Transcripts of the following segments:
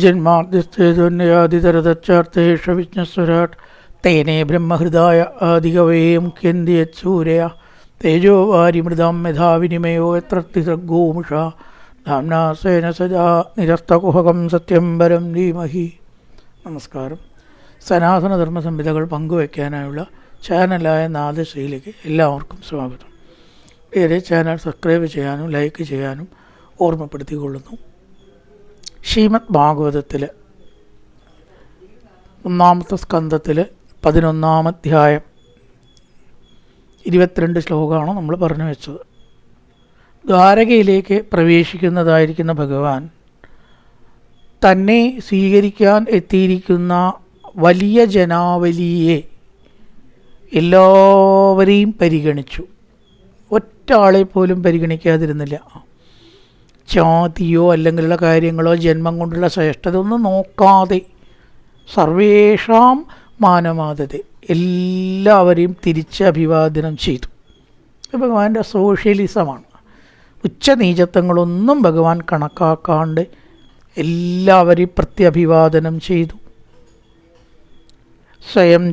ജന്മാദ്യസ്ഥേതുന്യാദിതരതച്ചാർത്തേഷവിജ്ഞസ്വരാട് തേനേ ബ്രഹ്മഹൃദായ ആദികവേ മുഖ്യന്തിയത്സൂരയ തേജോ വാരിമൃതാം മേധാവിനിമയോ യത്രത്തിസർഗോമുഷ ധാംനാസേന സദാ നിരസ്തകുഹകം സത്യം പരം ധീമഹി. നമസ്കാരം. സനാതനധർമ്മ സംഹിതകൾ പങ്കുവയ്ക്കാനായുള്ള ചാനലായ നാദശ്രീയിലേക്ക് എല്ലാവർക്കും സ്വാഗതം. ഏറെ ചാനൽ സബ്സ്ക്രൈബ് ചെയ്യാനും ലൈക്ക് ചെയ്യാനും ഓർമ്മപ്പെടുത്തിക്കൊള്ളുന്നു. ശ്രീമദ് ഭാഗവതത്തിൽ 1-ാമത്തെ സ്കന്ധത്തിൽ 11-ാം അധ്യായം 22 ശ്ലോകമാണ് നമ്മൾ പറഞ്ഞു വെച്ചത്. ദ്വാരകയിലേക്ക് പ്രവേശിക്കുന്നതായിരിക്കുന്ന ഭഗവാൻ തന്നെ സ്വീകരിക്കാൻ എത്തിയിരിക്കുന്ന വലിയ ജനാവലിയെ എല്ലാവരെയും പരിഗണിച്ചു. ഒറ്റ ആളെ പോലും പരിഗണിക്കാതിരുന്നില്ല. ജാതിയോ അല്ലെങ്കിലുള്ള കാര്യങ്ങളോ ജന്മം കൊണ്ടുള്ള ശ്രേഷ്ഠത ഒന്നും നോക്കാതെ സർവേഷാം മാനമാതത എല്ലാവരെയും തിരിച്ച് അഭിവാദനം ചെയ്തു. ഭഗവാന്റെ സോഷ്യലിസമാണ്. ഉച്ചനീചത്വങ്ങളൊന്നും ഭഗവാൻ കണക്കാക്കാണ്ട് എല്ലാവരെയും പ്രത്യഭിവാദനം ചെയ്തു. സ്വയം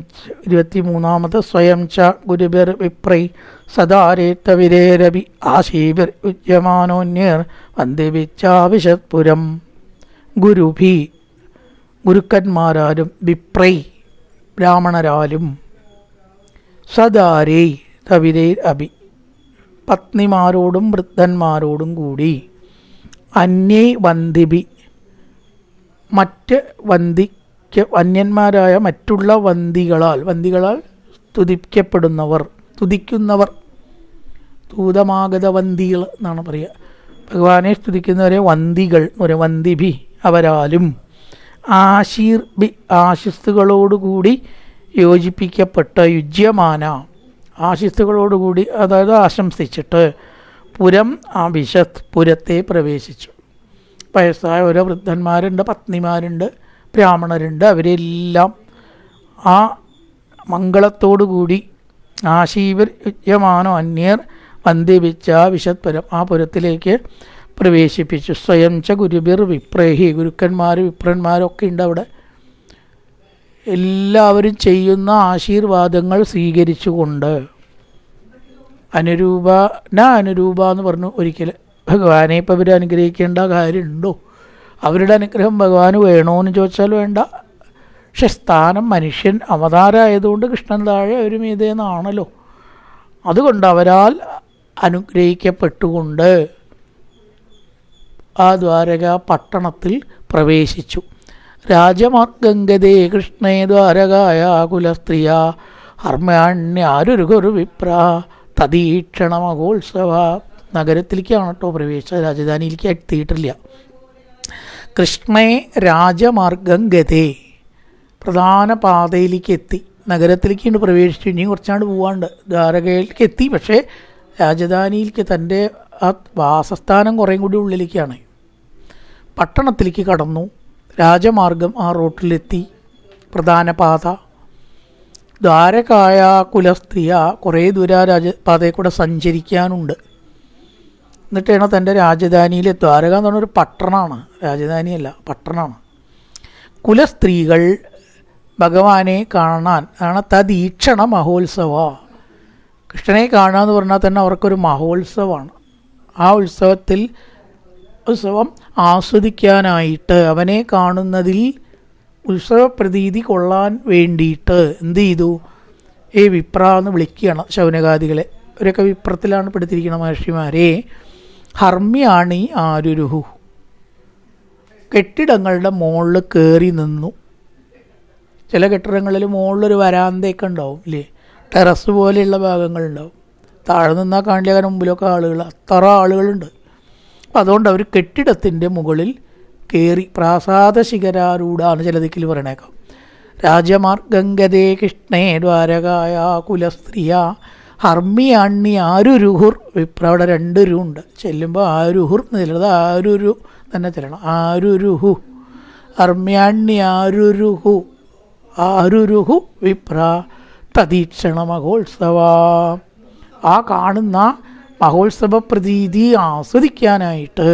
23-ാമത് സ്വയം ച ഗുരുബിർ വിപ്രൈ സദാരേത്തവിരേരഭി ആശീബിർ ഉദ്യമാനോന്യർ വന്ദിവിച്ചാവിശത്പുരം. ഗുരുഭി ഗുരുക്കന്മാരാലും വിപ്രൈ ബ്രാഹ്മണരാലും സദാരേ തവിരേ അഭി പത്നിമാരോടും വൃദ്ധന്മാരോടും കൂടി അന്യേ വന്ദിഭി മറ്റ് അന്യന്മാരായ മറ്റുള്ള വന്ദികളാൽ തുതിക്കുന്നവർ ദൂതമാഗത വന്ദികൾ എന്നാണ് പറയുക. ഭഗവാനെ സ്തുതിക്കുന്നവരെ വന്ദികൾ എന്ന് പറയുക. വന്ദിഭി അവരാലും ആശീർബി ആശിസ്തുകളോടുകൂടി യോജിപ്പിക്കപ്പെട്ട യുജ്യമാന ആശിസ്തുകളോടുകൂടി അതായത് ആശംസിച്ചിട്ട് പുരം അഭിഷത്ത് പുരത്തെ പ്രവേശിച്ചു. വയസ്സായ ഓരോ വൃദ്ധന്മാരുണ്ട്, പത്നിമാരുണ്ട്, ബ്രാഹ്മണരുണ്ട്. അവരെല്ലാം ആ മംഗളത്തോടുകൂടി ആശീവർ യുജ്യമാനോ അന്യർ വന്ദിപ്പിച്ച വിശത്പുരം ആ പുരത്തിലേക്ക് പ്രവേശിപ്പിച്ചു. സ്വയം ച ഗുരുബിർ വിപ്രേഹി ഗുരുക്കന്മാർ വിപ്രന്മാരൊക്കെ ഉണ്ട് അവിടെ. എല്ലാവരും ചെയ്യുന്ന ആശീർവാദങ്ങൾ സ്വീകരിച്ചുകൊണ്ട് അനുരൂപ എന്ന് പറഞ്ഞു. ഒരിക്കൽ ഭഗവാനെ ഇപ്പം ഇവർ അനുഗ്രഹിക്കേണ്ട കാര്യമുണ്ടോ? അവരുടെ അനുഗ്രഹം ഭഗവാന് വേണോ എന്ന് ചോദിച്ചാൽ വേണ്ട. പക്ഷെ സ്ഥാനം മനുഷ്യൻ അവതാരമായതുകൊണ്ട് കൃഷ്ണൻ താഴെ ഒരു മീതേന്നാണല്ലോ. അതുകൊണ്ട് അവരാൽ അനുഗ്രഹിക്കപ്പെട്ടുകൊണ്ട് ആ ദ്വാരക പട്ടണത്തിൽ പ്രവേശിച്ചു. രാജമാർഗംഗതേ കൃഷ്ണേ ദ്വാരകായ കുലസ്ത്രീയ ഹർമ്യാണ്യാരുരുഗുരു വിപ്ര തദീക്ഷണ മഹോത്സവ. നഗരത്തിലേക്കാണ് കേട്ടോ പ്രവേശിച്ചത്, രാജധാനിയിലേക്ക് എത്തിയിട്ടില്ല. കൃഷ്ണേ രാജമാർഗം ഗതേ പ്രധാന പാതയിലേക്ക് എത്തി. നഗരത്തിലേക്കാണ് പ്രവേശിച്ചു. ഇനിയും കുറച്ചാണ്ട് പോവാണ്ട് ദ്വാരകയിലേക്ക് എത്തി. പക്ഷേ രാജധാനിയിലേക്ക് തൻ്റെ ആ വാസസ്ഥാനം കുറേയും കൂടി ഉള്ളിലേക്കാണ്. പട്ടണത്തിലേക്ക് കടന്നു. രാജമാർഗം ആ റോട്ടിലെത്തി. പ്രധാന പാത ദ്വാരകായ കുലസ്ത്രീയ കുറേ ദൂര രാജപാതയിൽ കൂടെ സഞ്ചരിക്കാനുണ്ട്. എന്നിട്ടാണ് തൻ്റെ രാജധാനിയിൽ ദ്വാരക എന്ന് പറഞ്ഞൊരു പട്ടണമാണ്, രാജധാനിയല്ല പട്ടണമാണ്. കുലസ്ത്രീകൾ ഭഗവാനെ കാണാൻ ആണ് തദീക്ഷണ മഹോത്സവ. കൃഷ്ണനെ കാണുക എന്ന് പറഞ്ഞാൽ തന്നെ അവർക്കൊരു മഹോത്സവമാണ്. ആ ഉത്സവം ആസ്വദിക്കാനായിട്ട് അവനെ കാണുന്നതിൽ ഉത്സവപ്രതീതി കൊള്ളാൻ വേണ്ടിയിട്ട് എന്ത് ചെയ്തു? വിപ്ര എന്ന് വിളിക്കുകയാണ് ശൗനകാദികളെ. അവരൊക്കെ വിപ്രത്തിലാണ് പെടുത്തിയിരിക്കുന്ന മഹർഷിമാരെ. ഹർമ്യാണി ആരുരുഹു കെട്ടിടങ്ങളുടെ മുകളിൽ കയറി നിന്നു. ചില കെട്ടിടങ്ങളിൽ മുകളിലൊരു വരാന്തയൊക്കെ ഉണ്ടാവും ഇല്ലേ, ടെറസ് പോലെയുള്ള ഭാഗങ്ങളുണ്ടാവും. താഴെ നിന്നാൽ കാണില്ല, കാരണം മുമ്പിലൊക്കെ ആളുകൾ, അത്ര ആളുകളുണ്ട്. അപ്പം അതുകൊണ്ട് അവർ കെട്ടിടത്തിൻ്റെ മുകളിൽ കയറി. പ്രാസാദ ശിഖരാരൂഢാണ് ചില ദിക്കിൽ പറയണേക്കാം. രാജമാർഗംഗതേ കൃഷ്ണേ ദ്വാരകായ കുലസ്ത്രീയ ഹർമ്യാണ്ണി ആരുരുഹുർ വിപ്ര. അവിടെ 2 രു ഉണ്ട്. ചെല്ലുമ്പോൾ ആരുഹുർ എന്ന് ചെല്ലണത് ആരുരു തന്നെ ചെല്ലണം. ആരുരുഹു ഹർമ്യാണ്ണി ആരുരുഹു വിപ്ര തദീക്ഷണ മഹോത്സവ. ആ കാണുന്ന മഹോത്സവ പ്രതീതി ആസ്വദിക്കാനായിട്ട്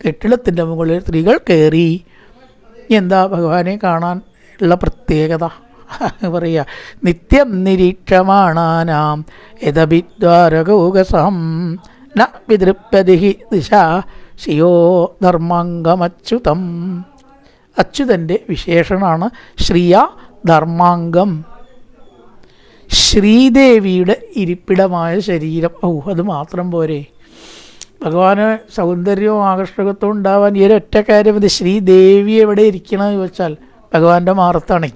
കെട്ടിടത്തിൻ്റെ മുകളിൽ സ്ത്രീകൾ കയറി. എന്താ ഭഗവാനെ കാണാൻ ഉള്ള പ്രത്യേകത പറയുക? നിത്യം നിരീക്ഷമാണാനാം യഥഭിദ്വാരകൗകസം ന വിതൃപ്യതി ദിശ ശ്രിയോ ധർമാംഗമച്യുതം. അച്യുതൻ്റെ വിശേഷണമാണ് ശ്രിയ ധർമാംഗം. ശ്രീദേവിയുടെ ഇരിപ്പിടമായ ശരീരം. അത് മാത്രം പോരെ, ഭഗവാന് സൗന്ദര്യവും ആകർഷകത്വവും ഉണ്ടാവാൻ ഈ ഒരൊറ്റ കാര്യം മതി. ശ്രീദേവി എവിടെ ഇരിക്കണമെന്ന് ചോദിച്ചാൽ ഭഗവാന്റെ മാറത്താണ്.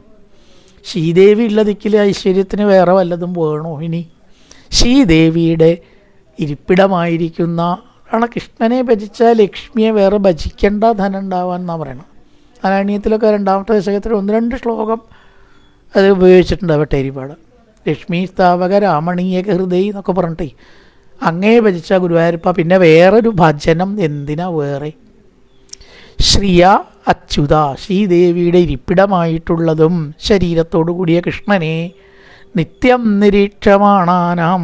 ശ്രീദേവി ഉള്ള ദിക്കിലെ ഐശ്വര്യത്തിന് വേറെ വല്ലതും വേണോ? ഇനി ശ്രീദേവിയുടെ ഇരിപ്പിടമായിരിക്കുന്ന ആണ്. കൃഷ്ണനെ ഭജിച്ചാൽ ലക്ഷ്മിയെ വേറെ ഭജിക്കേണ്ട ധനം ഉണ്ടാവാൻ എന്നാണ് പറയണം. നാരായണീയത്തിലൊക്കെ 2ാമത്തെ ദശകത്തിൽ 1-2 ശ്ലോകം അത് ഉപയോഗിച്ചിട്ടുണ്ട് ഭട്ടേരിപ്പാട്. ലക്ഷ്മി സ്ഥാപക രാമണീയക ഹൃദയ എന്നൊക്കെ പറഞ്ഞിട്ടേ അങ്ങേ ഭജിച്ച ഗുരുവായൂരപ്പ, പിന്നെ വേറൊരു ഭജനം എന്തിനാ വേറെ? ശ്രിയ അച്യുത, ശ്രീദേവിയുടെ ഇരിപ്പിടമായിട്ടുള്ളതും ശരീരത്തോടു കൂടിയ കൃഷ്ണനെ നിത്യം നിരീക്ഷമാണാനാം,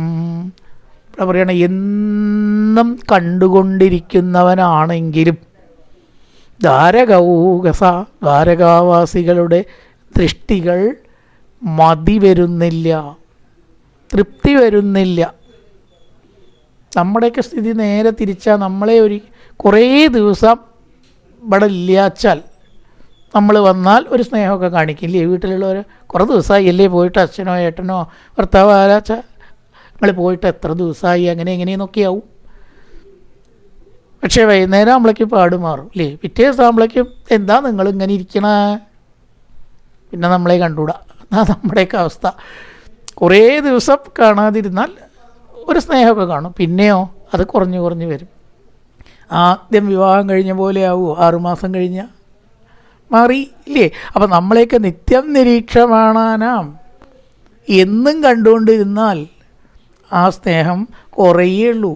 ഇവിടെ പറയണ എന്നും കണ്ടുകൊണ്ടിരിക്കുന്നവനാണെങ്കിലും ദ്വാരകൗകസ, ദ്വാരകാവാസികളുടെ ദൃഷ്ടികൾ മതി വരുന്നില്ല, തൃപ്തി വരുന്നില്ല. നമ്മുടെയൊക്കെ സ്ഥിതി നേരെ തിരിച്ചാൽ നമ്മളെ കുറേ ദിവസം ഇവിടെ ഇല്ലാച്ചാൽ നമ്മൾ വന്നാൽ ഒരു സ്നേഹമൊക്കെ കാണിക്കില്ലേ? വീട്ടിലുള്ളവർ കുറേ ദിവസമായി അല്ലേ പോയിട്ട്, അച്ഛനോ ഏട്ടനോ ഭർത്താവോ ആരാച്ചാൽ നമ്മൾ പോയിട്ട് എത്ര ദിവസമായി അങ്ങനെ എങ്ങനെയെന്നൊക്കെയാവും. പക്ഷേ വൈകുന്നേരം ആകുമ്പോഴേക്കും പാട് മാറും അല്ലേ? പിറ്റേ ദിവസം ആകുമ്പോഴേക്കും എന്താ നിങ്ങളിങ്ങനെ ഇരിക്കണ, പിന്നെ നമ്മളെ കണ്ടുകൂടാ. എന്നാ നമ്മുടെയൊക്കെ അവസ്ഥ. കുറേ ദിവസം കാണാതിരുന്നാൽ ഒരു സ്നേഹമൊക്കെ കാണും, പിന്നെയോ അത് കുറഞ്ഞു കുറഞ്ഞു വരും. ആദ്യം വിവാഹം കഴിഞ്ഞ പോലെ ആവുമോ? 6 മാസം കഴിഞ്ഞാൽ മാറി ഇല്ലേ? അപ്പം നമ്മളെയൊക്കെ നിത്യം നിരീക്ഷമാണാനാം എന്നും കണ്ടുകൊണ്ടിരുന്നാൽ ആ സ്നേഹം കുറയുള്ളൂ.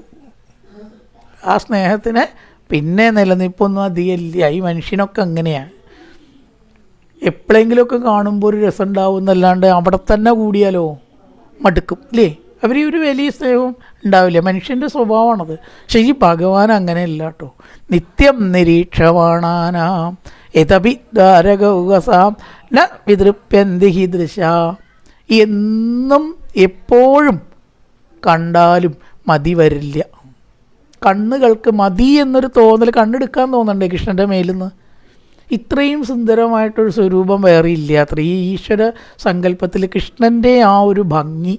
ആ സ്നേഹത്തിന് പിന്നെ നിലനിൽപ്പൊന്നും അധികമില്ല. ഈ മനുഷ്യനൊക്കെ അങ്ങനെയാണ്. എപ്പോഴെങ്കിലുമൊക്കെ കാണുമ്പോൾ ഒരു രസം ഉണ്ടാവും എന്നല്ലാണ്ട് അവിടെ തന്നെ കൂടിയാലോ മടുക്കും ഇല്ലേ? അവർ ഒരു വലിയ സ്നേഹവും ഉണ്ടാവില്ല. മനുഷ്യൻ്റെ സ്വഭാവമാണത്. പക്ഷേ ഈ ഭഗവാൻ അങ്ങനെയല്ല കേട്ടോ. നിത്യം നിരീക്ഷമാണാനാം യഥഭിദ്വാരകൗകസാം ന വിതൃപ്യന്തി ഹി ദൃശ, എന്നും എപ്പോഴും കണ്ടാലും മതി വരില്ല. കണ്ണുകൾക്ക് മതി എന്നൊരു തോന്നൽ, കണ്ണെടുക്കാൻ തോന്നണ്ടേ കൃഷ്ണൻ്റെ മേലിൽ നിന്ന്? ഇത്രയും സുന്ദരമായിട്ടൊരു സ്വരൂപം വേറെ ഇല്ല. അത്ര ഈ ഈശ്വര സങ്കല്പത്തിൽ കൃഷ്ണൻ്റെ ആ ഒരു ഭംഗി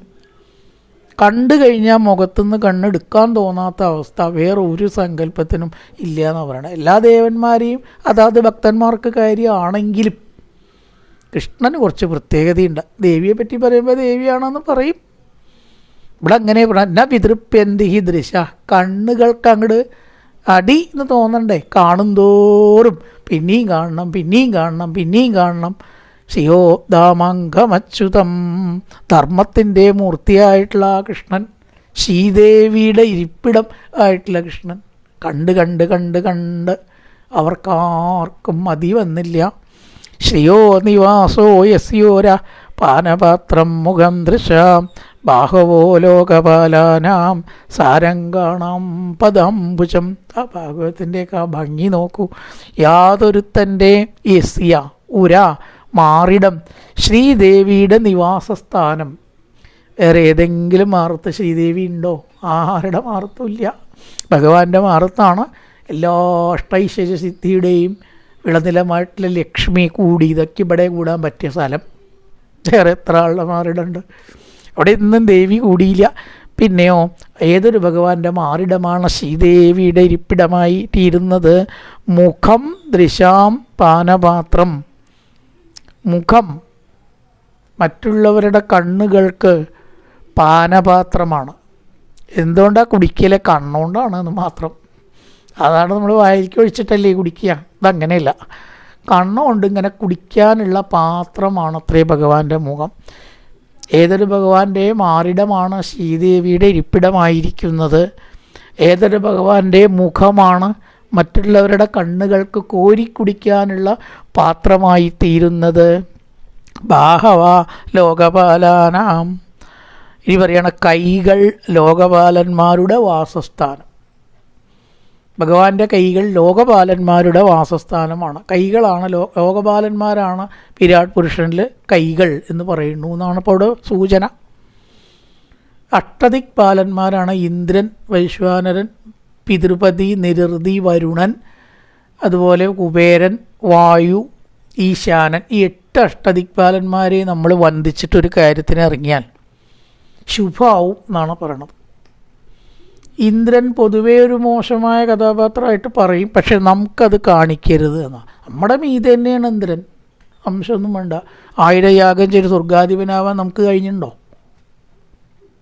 കണ്ടു കഴിഞ്ഞാൽ മുഖത്തുനിന്ന് കണ്ണെടുക്കാൻ തോന്നാത്ത അവസ്ഥ വേറെ ഒരു സങ്കല്പത്തിനും ഇല്ല എന്നാണ് പറയണത്. എല്ലാ ദേവന്മാരെയും അതാത് ഭക്തന്മാർക്ക് കാര്യമാണെങ്കിലും കൃഷ്ണന് കുറച്ച് പ്രത്യേകതയുണ്ട്. ദേവിയെ പറ്റി പറയുമ്പോൾ ദേവിയാണെന്ന് പറയും. ഇവിടെ അങ്ങനെ പറഞ്ഞ പിതൃപ്യന്തി ഹി ദൃശ, കണ്ണുകൾക്ക് അങ്ങോട്ട് അടി എന്ന് തോന്നണ്ടേ? കാണും തോറും പിന്നെയും കാണണം, പിന്നെയും കാണണം, പിന്നെയും കാണണം. ശ്രിയോ ദാമാംഗമച്യുതം, ധർമ്മത്തിൻ്റെ മൂർത്തിയായിട്ടുള്ള ആ കൃഷ്ണൻ, ശ്രീദേവിയുടെ ഇരിപ്പിടം ആയിട്ടുള്ള കൃഷ്ണൻ കണ്ട് കണ്ട് കണ്ട് കണ്ട് അവർക്കാർക്കും മതി വന്നില്ല. ശ്രിയോ നിവാസോ യസ്യോര പാനപാത്രം മുഖം ദൃശാം ബാഹവോ ലോകപാലാനാം സാരംഗാണാം പദാംബുജം. ആ ഭാഗവത്തിൻ്റെയൊക്കെ ആ ഭംഗി നോക്കൂ. യാതൊരുത്തൻ്റെ യസ്യ ഉര മാറിടം, ശ്രീദേവിയുടെ നിവാസസ്ഥാനം. വേറെ ഏതെങ്കിലും മാറത്ത് ശ്രീദേവി ഉണ്ടോ? ആരുടെ മാറത്തുമില്ല. ഭഗവാന്റെ മാറത്താണ് എല്ലാ അഷ്ടൈശ്വര്യസിദ്ധിയുടെയും വിളനിലമായിട്ടുള്ള ലക്ഷ്മി കൂടി. ഇതൊക്കെ ഇവിടെ കൂടാൻ പറ്റിയ സ്ഥലം വേറെ എത്ര ആളുടെ മാറിടുണ്ട്? അവിടെ ഇന്നും ദേവി കൂടിയില്ല. പിന്നെയോ ഏതൊരു ഭഗവാന്റെ മാറിടമാണ് ശ്രീദേവിയുടെ ഇരിപ്പിടമായി തീരുന്നത്? മുഖം ദൃശാം പാനപാത്രം. മുഖം മറ്റുള്ളവരുടെ കണ്ണുകൾക്ക് പാനപാത്രമാണ്. എന്തുകൊണ്ടാണ് കുടിക്കലെ? കണ്ണുകൊണ്ടാണ് എന്ന് മാത്രം. അതാണ് നമ്മൾ വായിലേക്ക് ഒഴിച്ചിട്ടല്ലേ കുടിക്കുക. ഇതങ്ങനെയല്ല, കണ്ണുകൊണ്ട് ഇങ്ങനെ കുടിക്കാനുള്ള പാത്രമാണ് അത്രേ ഭഗവാന്റെ മുഖം. ഏതൊരു ഭഗവാന്റെ മാറിടമാണ് ശ്രീദേവിയുടെ ഇരിപ്പിടമായിരിക്കുന്നത്? ഏതൊരു ഭഗവാന്റെ മുഖമാണ് മറ്റുള്ളവരുടെ കണ്ണുകൾക്ക് കോരിക്കുടിക്കാനുള്ള പാത്രമായി തീരുന്നത്? ബാഹവ ലോകപാലാനാം. ഇനി പറയണ കൈകൾ ലോകപാലന്മാരുടെ വാസസ്ഥാനം. ഭഗവാന്റെ കൈകൾ ലോകപാലന്മാരുടെ വാസസ്ഥാനമാണ്. കൈകളാണ് ലോകപാലന്മാരാണ് വിരാട് പുരുഷനിൽ കൈകൾ എന്ന് പറയുന്നു എന്നാണ് ഇപ്പോൾ ഇവിടെ സൂചന. അഷ്ടദിക് പാലന്മാരാണ് ഇന്ദ്രൻ, വൈശ്വാനരൻ, പിതൃപതി, നിരുതി, വരുണൻ, അതുപോലെ കുബേരൻ, വായു, ഈശാനൻ. ഈ 8 അഷ്ടദിക്പാലന്മാരെ നമ്മൾ വന്ദിച്ചിട്ടൊരു കാര്യത്തിന് ഇറങ്ങിയാൽ ശുഭാവും എന്നാണ് പറയണത്. ഇന്ദ്രൻ പൊതുവേ ഒരു മോശമായ കഥാപാത്രമായിട്ട് പറയും, പക്ഷെ നമുക്കത് കാണിക്കരുത് എന്നാണ്. നമ്മുടെ മീതെ തന്നെയാണ് ഇന്ദ്രൻ, അംശമൊന്നും വേണ്ട. 1000 യാഗം ചെയ്ത് സ്വർഗാധിപനാവാൻ നമുക്ക് കഴിഞ്ഞിട്ടുണ്ടോ?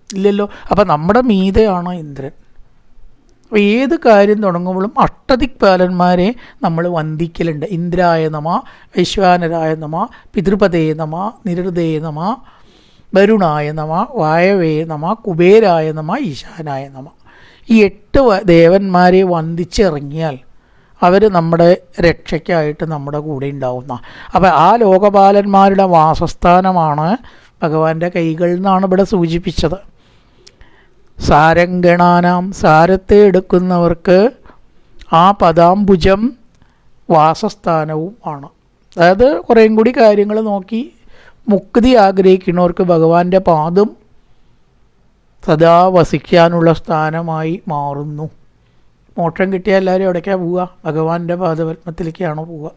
ഇല്ലല്ലോ. അപ്പം നമ്മുടെ മീതെയാണ് ഇന്ദ്രൻ. അപ്പോൾ ഏത് കാര്യം തുടങ്ങുമ്പോഴും അഷ്ടദിക്പാലന്മാരെ നമ്മൾ വന്ദിക്കലുണ്ട്. ഇന്ദ്രായ നമ, വൈശ്വാനരായ നമ, പിതൃപതേ നമ, നിരുതേ നമ, വരുണായ നമ, വായവേ നമ, കുബേരായ നമ, ഈശാനായ നമ. ഈ 8 ദേവന്മാരെ വന്ദിച്ചിറങ്ങിയാൽ അവർ നമ്മുടെ രക്ഷയ്ക്കായിട്ട് നമ്മുടെ കൂടെ ഉണ്ടാവുന്ന. അപ്പോൾ ആ ലോകപാലന്മാരുടെ വാസസ്ഥാനമാണ് ഭഗവാന്റെ കൈകൾ എന്നാണ് ഇവിടെ സൂചിപ്പിച്ചത്. സാരംഗണാനാം, സാരത്തെ എടുക്കുന്നവർക്ക് ആ പദാംബുജം വാസസ്ഥാനവും ആണ്. അതായത് കുറേയും കൂടി കാര്യങ്ങൾ നോക്കി മുക്തി ആഗ്രഹിക്കുന്നവർക്ക് ഭഗവാന്റെ പാദം സദാ വസിക്കാനുള്ള സ്ഥാനമായി മാറുന്നു. മോക്ഷം കിട്ടിയ എല്ലാവരും എവിടേക്കാണ് പോവുക? ഭഗവാന്റെ പാദപത്മത്തിലേക്കാണ് പോവുക.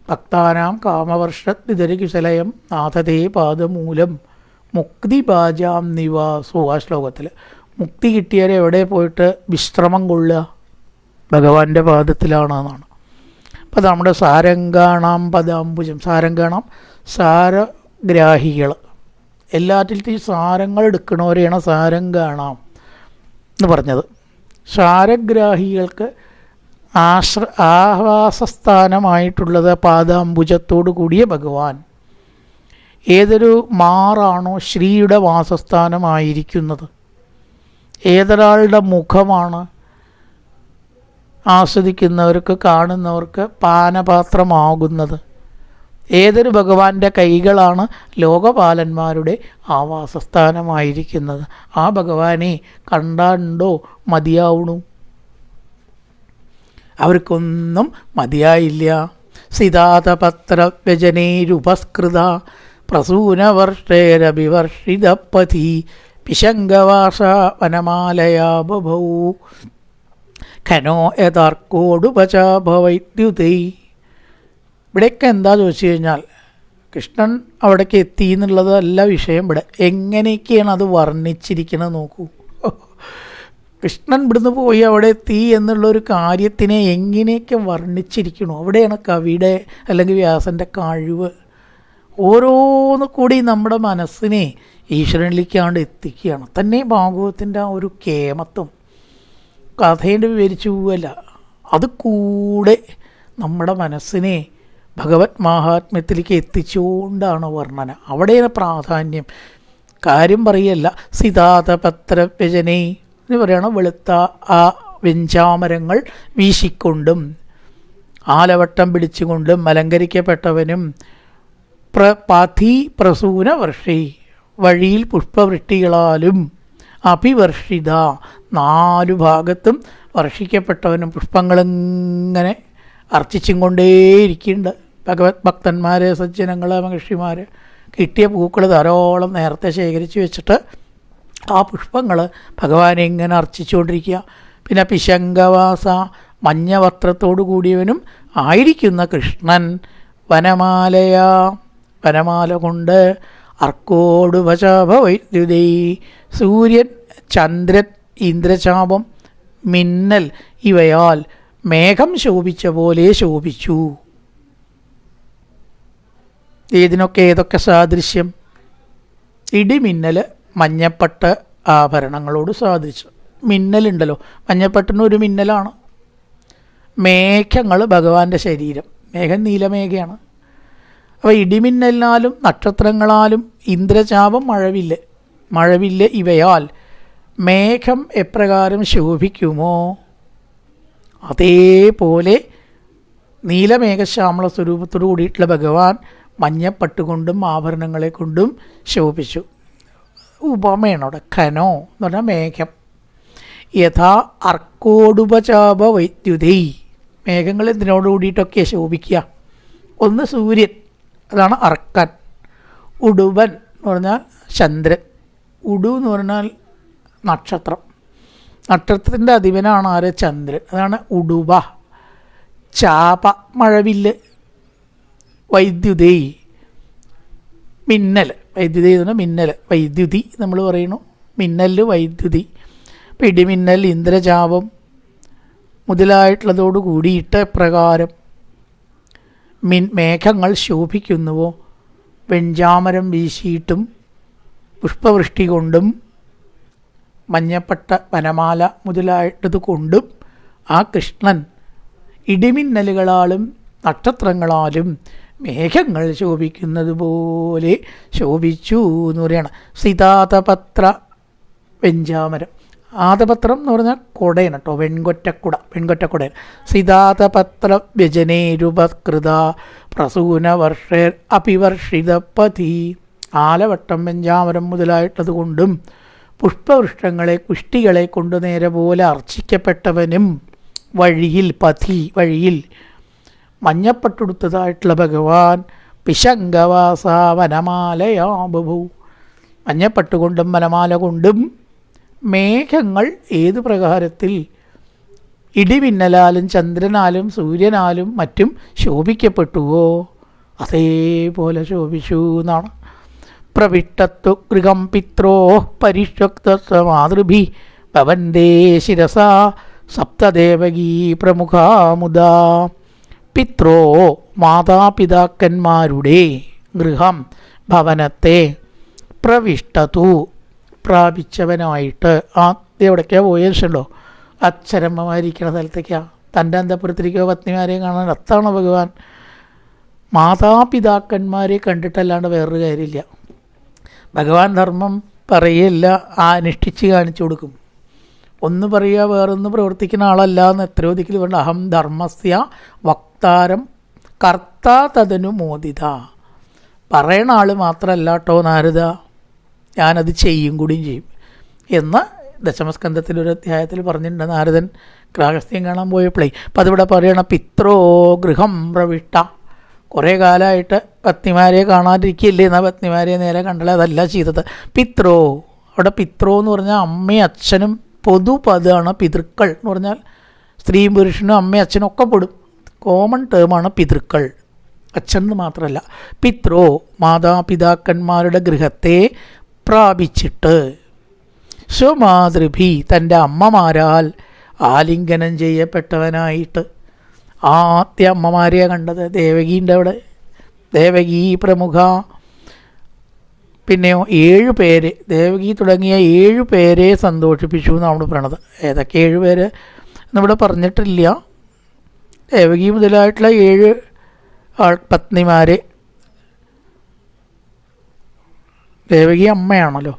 ഭക്താനാം കാമവർഷത്തിതരി കുശലയം നാഥതേ പാദമൂലം മുക്തി പാജാം നിവാസോ. ആ ശ്ലോകത്തിൽ മുക്തി കിട്ടിയാൽ എവിടെ പോയിട്ട് വിശ്രമം കൊള്ളുക? ഭഗവാന്റെ പാദത്തിലാണ് എന്നാണ്. അപ്പോൾ നമ്മുടെ സാരംഗാണാം പദാംബുജം, സാരംഗാണാം സാരഗ്രാഹികൾ, എല്ലാറ്റിലത്തെയും സാരങ്ങൾ എടുക്കണവരെയാണ് സാരംഗാണാം എന്ന് പറഞ്ഞത്. സാരഗ്രാഹികൾക്ക് ആവാസസ്ഥാനമായിട്ടുള്ളത് പാദാംബുജത്തോടു കൂടിയ ഭഗവാൻ. ഏതൊരു മാറാണോ ശ്രീയുടെ വാസസ്ഥാനമായിരിക്കുന്നത്, ഏതൊരാളുടെ മുഖമാണ് ആസ്വദിക്കുന്നവർക്ക്, കാണുന്നവർക്ക് പാനപാത്രമാകുന്നത്, ഏതൊരു ഭഗവാന്റെ കൈകളാണ് ലോകപാലന്മാരുടെ ആവാസസ്ഥാനമായിരിക്കുന്നത്, ആ ഭഗവാനെ കണ്ടാണ്ടോ മതിയാവണു? അവർക്കൊന്നും മതിയായില്ല. സിതാതപത്രവ്യജനേരുപസ്കൃത പ്രസൂനവർഷേരഭിവർഷിതപഥി പിശങ്കവാസ വനമാലയാ ബഭൗ ഖനോ യഥാർക്കോടുപചാഭവൈദ്യുതൈ. ഇവിടെയൊക്കെ എന്താ ചോദിച്ചു കഴിഞ്ഞാൽ കൃഷ്ണൻ അവിടേക്ക് എത്തി എന്നുള്ളതല്ല വിഷയം. ഇവിടെ എങ്ങനെയൊക്കെയാണ് അത് വർണ്ണിച്ചിരിക്കുന്നത് നോക്കൂ. കൃഷ്ണൻ ഇവിടുന്ന് പോയി അവിടെ എത്തി എന്നുള്ളൊരു കാര്യത്തിനെ എങ്ങനെയൊക്കെ വർണ്ണിച്ചിരിക്കണു. അവിടെയാണ് കവിയുടെ അല്ലെങ്കിൽ വ്യാസൻ്റെ കഴിവ്. ഓരോന്ന് കൂടി നമ്മുടെ മനസ്സിനെ ഈശ്വരനിലേക്കാണ്ട് എത്തിക്കുകയാണ്. തന്നെ ഭാഗവതത്തിൻ്റെ ആ ഒരു കേമത്വം കഥയുടെ വിവരിച്ചു പോവല്ല, അത് കൂടെ നമ്മുടെ മനസ്സിനെ ഭഗവത് മാഹാത്മ്യത്തിലേക്ക് എത്തിച്ചുകൊണ്ടാണ് വർണ്ണന. അവിടെയാണ് പ്രാധാന്യം. കാര്യം പറയല്ല. സിതാതപത്രവ്യജനേ എന്ന് പറയുകയാണ്, വെളുത്ത ആ വെഞ്ചാമരങ്ങൾ വീശിക്കൊണ്ടും ആലവട്ടം പിടിച്ചുകൊണ്ടും അലങ്കരിക്കപ്പെട്ടവനും പഥി പ്രസൂന വർഷി, വഴിയിൽ പുഷ്പവൃഷ്ടികളാലും അഭിവർഷിത, 4 ഭാഗത്തും വർഷിക്കപ്പെട്ടവനും. പുഷ്പങ്ങളിങ്ങനെ അർച്ചിച്ചും കൊണ്ടേയിരിക്കുന്നുണ്ട് ഭഗവത് ഭക്തന്മാർ, സജ്ജനങ്ങൾ, മഹർഷിമാർ. കിട്ടിയ പൂക്കൾ ധാരാളം നേരത്തെ ശേഖരിച്ച് വെച്ചിട്ട് ആ പുഷ്പങ്ങൾ ഭഗവാനെ ഇങ്ങനെ അർച്ചിച്ചുകൊണ്ടിരിക്കുക. പിന്നെ പിശങ്കവാസ, മഞ്ഞ വസ്ത്രത്തോടു കൂടിയവനും ആയിരിക്കുന്ന കൃഷ്ണൻ വനമാലയാ, വനമാല കൊണ്ട് അർക്കോടുപചാഭവൈദ്യുതൈ, സൂര്യൻ, ചന്ദ്രൻ, ഇന്ദ്രചാപം, മിന്നൽ ഇവയാൽ മേഘം ശോഭിച്ച പോലെ ശോഭിച്ചു. ഇതിനൊക്കെ ഏതൊക്കെ സാദൃശ്യം? ഇടിമിന്നൽ മഞ്ഞപ്പട്ട് ആഭരണങ്ങളോട് സാദൃശ്യം. മിന്നലുണ്ടല്ലോ, മഞ്ഞപ്പട്ടിനൊരു മിന്നലാണ്. മേഘങ്ങൾ ഭഗവാന്റെ ശരീരം, മേഘം നീലമേഘയാണ്. അപ്പോൾ ഇടിമിന്നലിനാലും നക്ഷത്രങ്ങളാലും ഇന്ദ്രചാപം, മഴവില്ല് ഇവയാൽ മേഘം എപ്രകാരം ശോഭിക്കുമോ അതേപോലെ നീലമേഘശ്യാമള സ്വരൂപത്തോടു കൂടിയിട്ടുള്ള ഭഗവാൻ മഞ്ഞപ്പട്ടുകൊണ്ടും ആഭരണങ്ങളെ കൊണ്ടും ശോഭിച്ചു. ഉപമയാണ് അവിടെ. ഖനോ എന്ന് പറഞ്ഞാൽ മേഘം. യഥാ അർക്കോടുപചാപ വൈദ്യുതൈ. മേഘങ്ങൾ ഇതിനോട് കൂടിയിട്ടൊക്കെ ശോഭിക്കുക. ഒന്ന് സൂര്യൻ, അതാണ് അർക്കൻ. ഉടുബൻ എന്ന് പറഞ്ഞാൽ ചന്ദ്രൻ. ഉടു എന്ന് പറഞ്ഞാൽ നക്ഷത്രം. നക്ഷത്രത്തിൻ്റെ അധിപനാണ് ആര്? ചന്ദ്രൻ. അതാണ് ഉടുബ. ചാപ മഴവില്ല്. വൈദ്യുതി മിന്നൽ. വൈദ്യുതി എന്ന് പറഞ്ഞാൽ മിന്നൽ. വൈദ്യുതി നമ്മൾ പറയുന്നു. മിന്നൽ വൈദ്യുതി. പിടിമിന്നൽ, ഇന്ദ്രചാപം മുതലായിട്ടുള്ളതോട് കൂടിയിട്ട് പ്രകാരം മേഘങ്ങൾ ശോഭിക്കുന്നുവോ, വെഞ്ചാമരം വീശിയിട്ടും പുഷ്പവൃഷ്ടി കൊണ്ടും മഞ്ഞപ്പട്ട വനമാല മുതലായിട്ടത് കൊണ്ടും ആ കൃഷ്ണൻ ഇടിമിന്നലുകളാലും നക്ഷത്രങ്ങളാലും മേഘങ്ങൾ ശോഭിക്കുന്നത് പോലെ ശോഭിച്ചു എന്ന് പറയുകയാണ്. സിതാതപത്ര വെഞ്ചാമരം. ആതപത്രം എന്ന് പറഞ്ഞാൽ കുടയാണ് കേട്ടോ, വെൺകൊറ്റക്കുടയാണ്. സിതാതപത്ര വ്യജനേരുപകൃത പ്രസൂനവർഷേർ അഭിവർഷിതപതി. ആലവട്ടം, വെഞ്ചാമരം മുതലായിട്ടത് കൊണ്ടും പുഷ്പവൃഷ്ടങ്ങളെ കുഷ്ടികളെ കൊണ്ട് നേരെ പോലെ അർച്ചിക്കപ്പെട്ടവനും വഴിയിൽ വഴിയിൽ മഞ്ഞപ്പട്ടുടുത്തതായിട്ടുള്ള ഭഗവാൻ പിശങ്കവാസ വനമാലയാബഭൂ. മഞ്ഞപ്പട്ടുകൊണ്ടും വനമാല കൊണ്ടും മേഘങ്ങൾ ഏത് പ്രകാരത്തിൽ ഇടിമിന്നലാലും ചന്ദ്രനാലും സൂര്യനാലും മറ്റും ശോഭിക്കപ്പെട്ടുവോ അതേപോലെ ശോഭിച്ചു എന്നാണ്. പ്രവിഷ്ടത്വ ഗൃഹം പിത്രോ പരിഷ്വക്തമാതൃഭി ഭവന്തേ ശിരസ സപ്തദേവകീ പ്രമുഖാമുദാ. പിത്രോ മാതാപിതാക്കന്മാരുടെ ഗൃഹം ഭവനത്തെ പ്രവിഷ്ടതു പ്രാപിച്ചവനായിട്ട്. എവിടേക്കാണ് പോയിട്ടുണ്ടോ? അച്ഛനമ്മമാരിക്കുന്ന സ്ഥലത്തേക്കാണ്. തൻ്റെ അന്തഃപുരത്തിരിക്കോ പത്നിമാരെ കാണാൻ അത്താണ് ഭഗവാൻ. മാതാപിതാക്കന്മാരെ കണ്ടിട്ടല്ലാണ്ട് വേറൊരു കാര്യമില്ല. ഭഗവാൻ ധർമ്മം പറയല്ല, അനുഷ്ഠിച്ച് കാണിച്ചു കൊടുക്കും. ഒന്ന് പറയുക, വേറൊന്ന് പ്രവർത്തിക്കുന്ന ആളല്ല എന്ന് എത്രയോ ദിക്കിൽ വേണ്ട. അഹം ധർമ്മസ്യ വക്താരം കർത്താ തദനു മോദിത. പറയണ ആൾ മാത്രമല്ല കേട്ടോ നാരദ, ഞാനത് ചെയ്യും കൂടിയും ചെയ്യും എന്ന് ദശമസ്കന്ധത്തിലൊരു അധ്യായത്തിൽ പറഞ്ഞിട്ടുണ്ട്. നാരദൻ ഗ്രാഹസ്ഥ്യം കാണാൻ പോയപ്പോഴേ. അപ്പം അതിവിടെ പറയണം, പിത്രോ ഗൃഹം പ്രവിഷ്ട. കുറേ കാലമായിട്ട് പത്നിമാരെ കാണാതിരിക്കുകയില്ലേ, എന്നാൽ പത്നിമാരെ നേരെ കണ്ടല്ലേ. അതല്ല ചെയ്തത്. പിത്രോ, അവിടെ പിത്രോ എന്ന് പറഞ്ഞാൽ അമ്മയും അച്ഛനും പൊതുപദമാണ്. പിതൃക്കൾ എന്ന് പറഞ്ഞാൽ സ്ത്രീയും പുരുഷനും അമ്മയും അച്ഛനും ഒക്കെ പെടും. കോമൺ ടേമാണ് പിതൃക്കൾ, അച്ഛൻ എന്ന് മാത്രമല്ല. പിത്രോ മാതാപിതാക്കന്മാരുടെ ഗൃഹത്തെ പ്രാപിച്ചിട്ട് സ്വമാതൃഭി തൻ്റെ അമ്മമാരാൽ ആലിംഗനം ചെയ്യപ്പെട്ടവനായിട്ട്. ആദ്യ അമ്മമാരെയാണ് കണ്ടത് ദേവകീൻ്റെ അവിടെ. ദേവകീ പ്രമുഖ. പിന്നെയോ 7 പേര്, ദേവകി തുടങ്ങിയ 7 പേരെ സന്തോഷിപ്പിച്ചു എന്നാണ് പറയണത്. ഏതൊക്കെ 7 പേര് എന്നിവിടെ പറഞ്ഞിട്ടില്ല. ദേവകി മുതലായിട്ടുള്ള 7 പത്നിമാരെ. ദേവകി അമ്മയാണല്ലോ.